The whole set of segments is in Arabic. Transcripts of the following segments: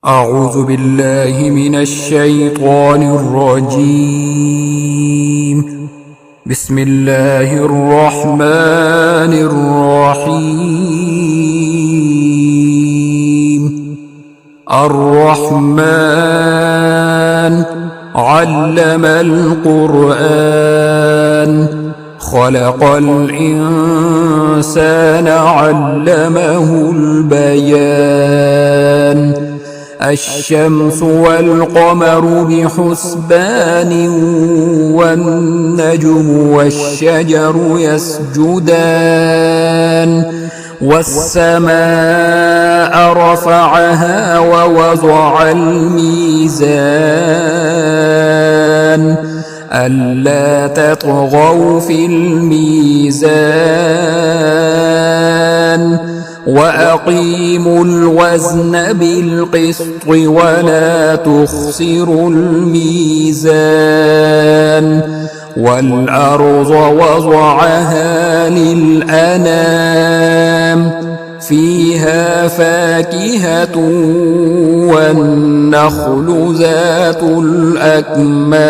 أعوذ بالله من الشيطان الرجيم. بسم الله الرحمن الرحيم. الرحمن علم القرآن خلق الإنسان علمه البيان. الشمس والقمر بحسبان والنجم والشجر يسجدان والسماء رفعها ووضع الميزان ألا تطغوا في الميزان وأقيموا الوزن بالقسط ولا تخسروا الميزان والأرض وضعها للأنام فيها فاكهة والنخل ذات الأكمام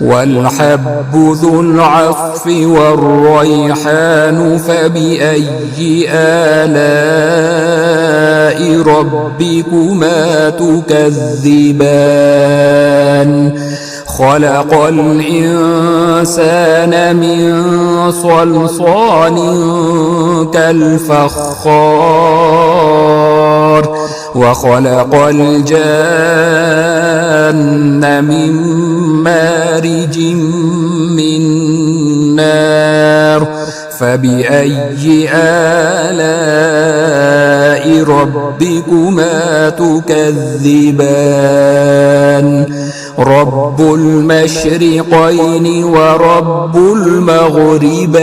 والحب ذو العصف والريحان فبأي آلاء ربكما تكذبان خلق الإنسان من صلصال كالفخار وخلق الجان من مارج من نار فبأي آلاء ربكما تكذبان رب المشرقين ورب المغربين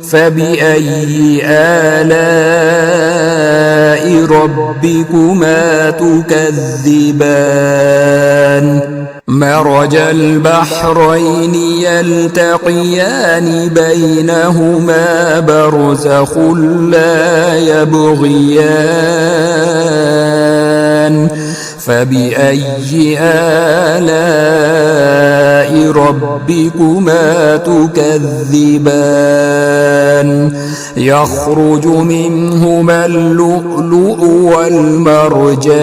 فبأي آلاء ربكما تكذبان مرج البحرين يلتقيان بينهما برزخ لا يبغيان فبأي آلاء ربكما تكذبان يخرج منهما اللؤلؤ والمرجان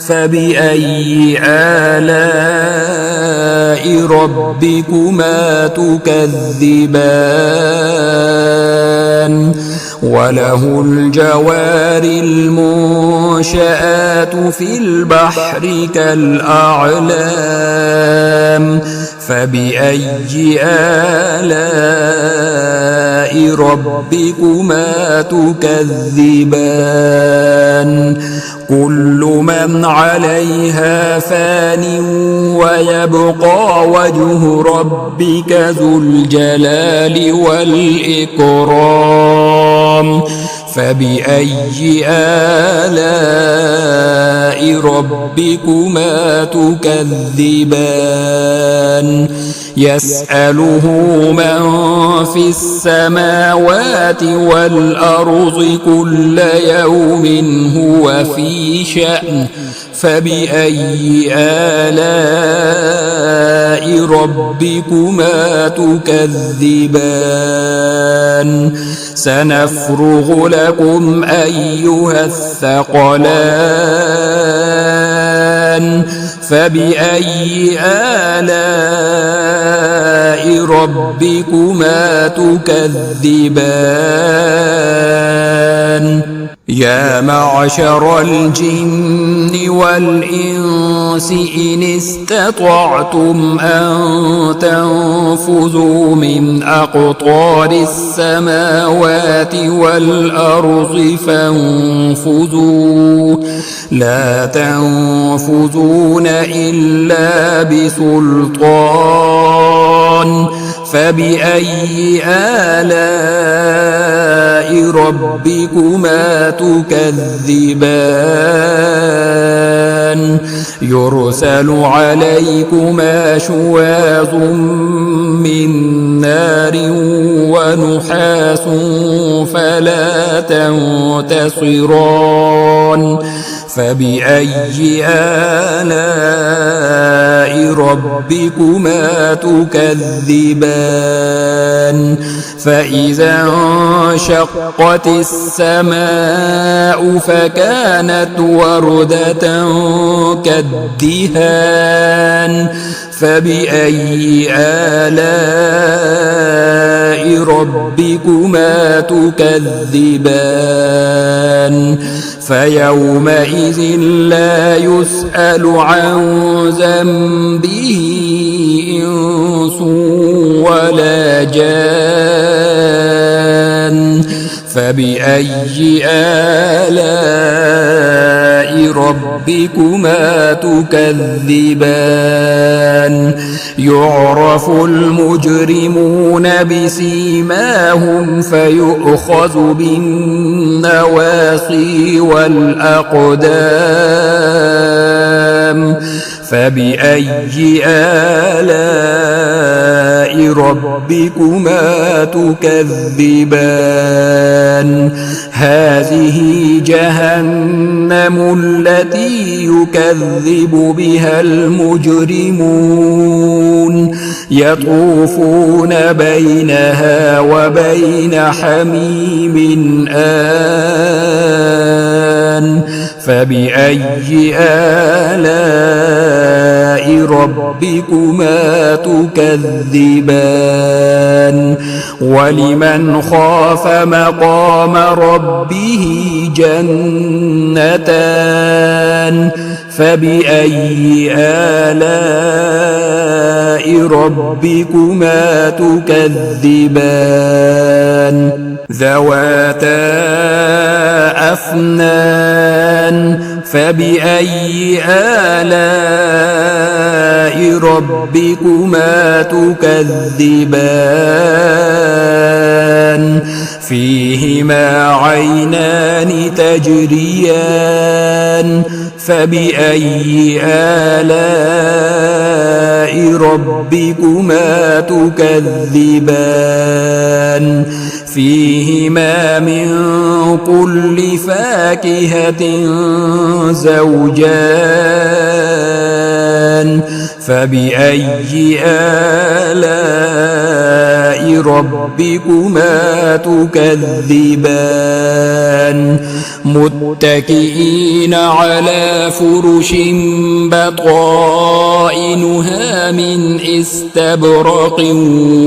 فبأي آلاء ربكما تكذبان وله الجوار المنشآت في البحر كالأعلام فبأي آلاء ربكما تكذبان كل من عليها فان ويبقى وجه ربك ذو الجلال والإكرام فبأي آلاء ربكما تكذبان يسأله من في السماوات والأرض كل يوم هو في شأن فبأي آلاء ربكما تكذبان سنفرغ لكم أيها الثقلان فبأي آلاء ربكما تكذبان يا معشر الجن والإنس إن استطعتم أن تنفذوا من أقطار السماوات والأرض فانفذوا لا تنفذون إلا بسلطان فبأي آلاء ربكما تكذبان يرسل عليكما شواظ من نار ونحاس فلا تنتصران فبأي آلاء ربكما تكذبان فإذا انشقت السماء فكانت وردة كالدهان فبأي آلاء ربكما تكذبان فيومئذ لا يسأل عن ذنبه إنس ولا جان فبأي آلاء ربكما تكذبان يعرف المجرمون بسيماهم فيؤخذ بالنواصي والأقدام فبأي آلاء ربكما تكذبان هذه جهنم التي يكذب بها المجرمون يطوفون بينها وبين حميم آن فبأي آلاء ربكما تكذبان ولمن خاف مقام ربه جنتان فبأي آلاء ربكما تكذبان ذواتا أفنان فبأي آلاء ربكما تكذبان فيهما عينان تجريان فبأي آلاء ربكما تكذبان فيهما من كل فاكهة زوجان فبأي آلاء ربكما تكذبان متكئين على فرش بطائنها من استبرق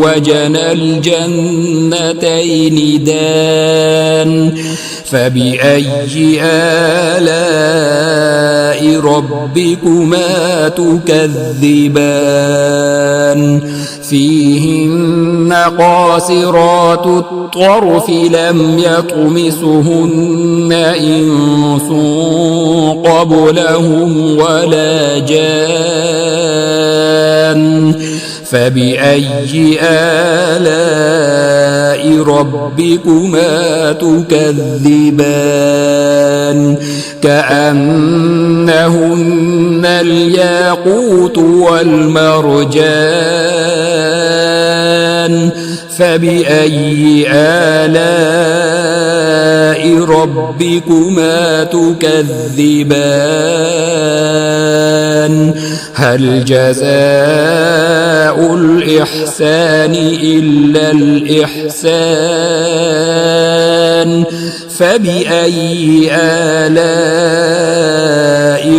وجنى الجنتين دان فبأي آلاء ربكما تكذبان فيهن قاصرات الطرف لم يطمسهن إنس قبلهم ولا جان فبأي آلاء ربكما تكذبان كأنهن الياقوت والمرجان فبأي آلاء ربكما تكذبان هل جزاء الإحسان إلا الإحسان فبأي آلاء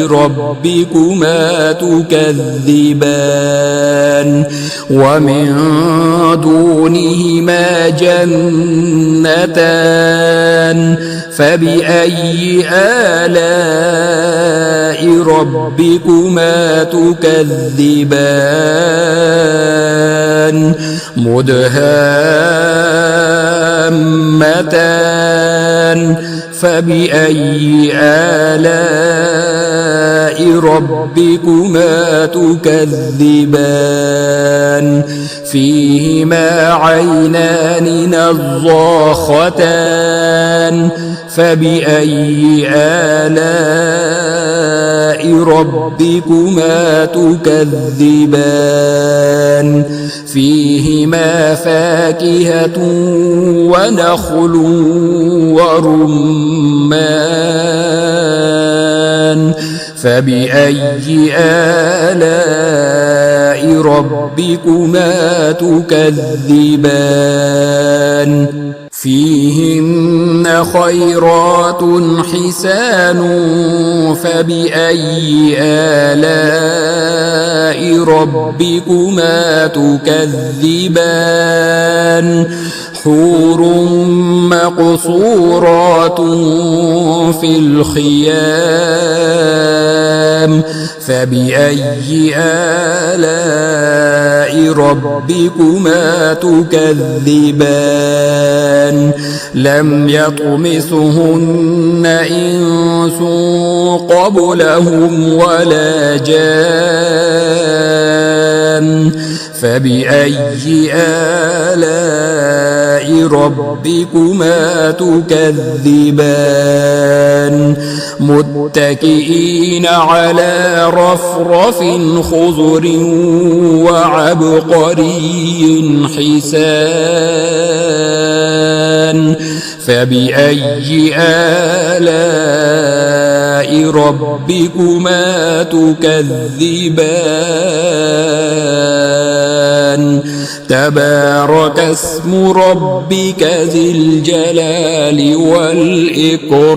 ربكما تكذبان ومن دونهما جنتان فبأي آلاء ربكما تكذبان مدهامتان فبأي آلاء ربكما تكذبان فيهما عينان نضاختان فبأي آلاء ربكما تكذبان فيهما فاكهة ونخل ورمان فبأي آلاء ربكما تكذبان فيهن خيرات حسان فبأي آلاء ربكما تكذبان حور مقصورات في الخيام فبأي آلاء ربكما تكذبان لم يطمثهن إنس قبلهم ولا جان فبأي آلاء ربكما تكذبان متكئين على رفرف خضر وعبقري حسان فبأي آلاء ربكما تكذبان تبارك اسم ربك ذي الجلال والإكرام